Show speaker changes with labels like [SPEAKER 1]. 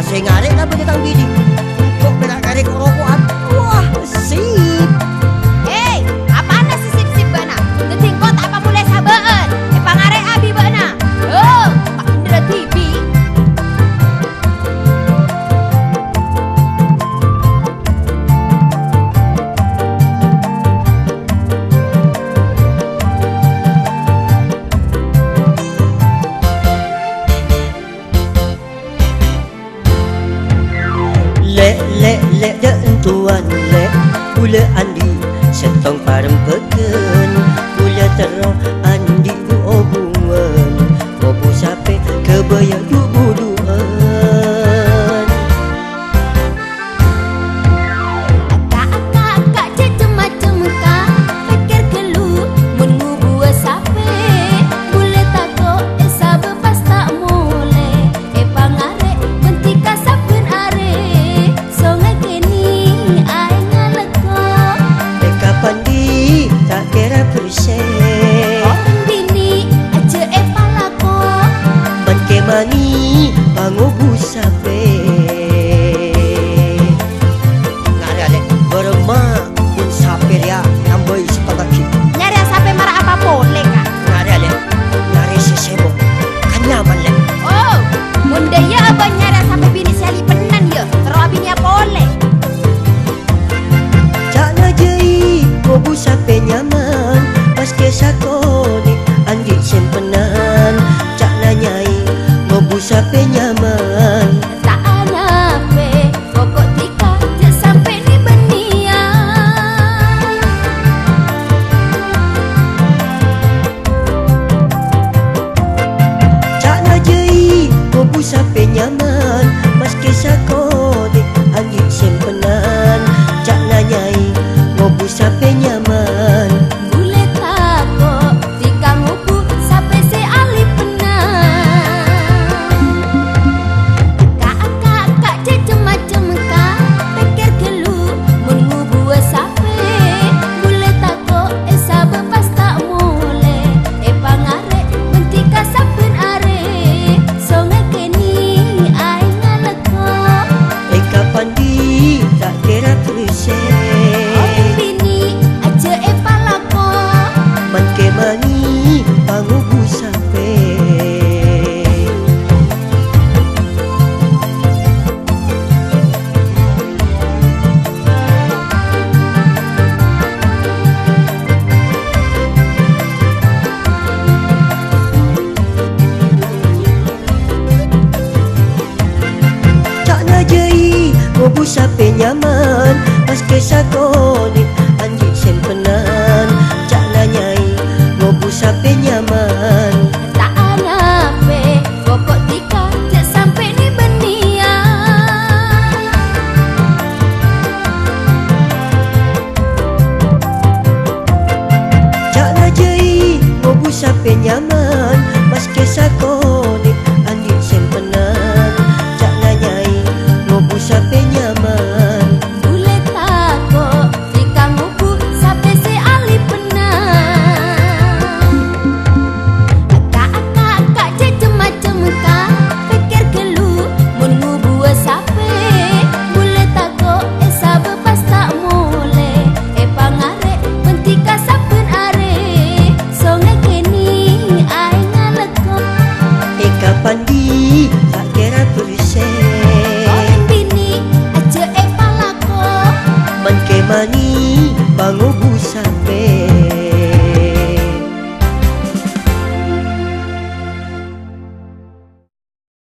[SPEAKER 1] Pasal ngarik lah benda tang bini. Kok berak ngarik rokokan. Wah, sip.
[SPEAKER 2] Hei, apaan nasi sip-sip bana? Deting kau tak apa mulai sabaan. Pangarai abi bana. Oh, Pak Indra TV.
[SPEAKER 1] Lek dan tuan lek Kula andi setong parem peken Kula terong andi bu obungan Obu sape kebaya dubuduan
[SPEAKER 2] Akak-akak cecem-macem kak Pikir kelu mengubu sape Boleh takut sabe pas tak mole Pangarek bentika saben are Songai kini ai ngaleko
[SPEAKER 1] Kapan di tak kira persen
[SPEAKER 2] Orang bini aja palako
[SPEAKER 1] Man kemani pangubu sape Ngada lek bermak pun sape ya Nambai sepataki
[SPEAKER 2] Nyari sape marah apa boleh kak
[SPEAKER 1] Ngada lek nyari sesebok Kan nyaman lek
[SPEAKER 2] Oh, munda ya abang nyari sape bini sali penan ya Terus bini apa boleh
[SPEAKER 1] Kobu sape nyaman Pas kesah koni Anggit simpenan Cak nanyai Kobu sape nyaman
[SPEAKER 2] Tak anape Pokok tika je sampai ni benian
[SPEAKER 1] Cak najai Kobu sape nyaman Pas kesah koni Anggit simpenan Cak nanyai Kobu sape nyaman
[SPEAKER 2] Boleh takut tika ngubu sampai si ali penan Kakak-kakak cecem-macem kak Pikir kelu mengubu sampai Boleh takut sabe pas tak mole Pangarek bentika saben are Songai kini ai ngaleko
[SPEAKER 1] Kapan di tak kira persen
[SPEAKER 2] Orang bini aja palako
[SPEAKER 1] Man kemani pangubu sape Cak najai ngobu sape nyaman Pas kesah koni anjing simpenan Cak nanyai ngobu sape nyaman
[SPEAKER 2] Tak anape pokok tika je sampai ni benian
[SPEAKER 1] Cak najai ngobu sape nyaman Pas kesah koni anjing simpenan Cak nanyai ngobu sape nyaman
[SPEAKER 2] Boleh takut tika ngubu sampai si ali penan Kakak-kakak cecem-macem kak Pikir kelu mengubu sampai Boleh takut sabe pas tak mole Pangarek bentika saben are Songai kini ai ngaleko
[SPEAKER 1] Kapan di tak kira persen
[SPEAKER 2] Orang bini aja palako
[SPEAKER 1] Man kemani pangubu sape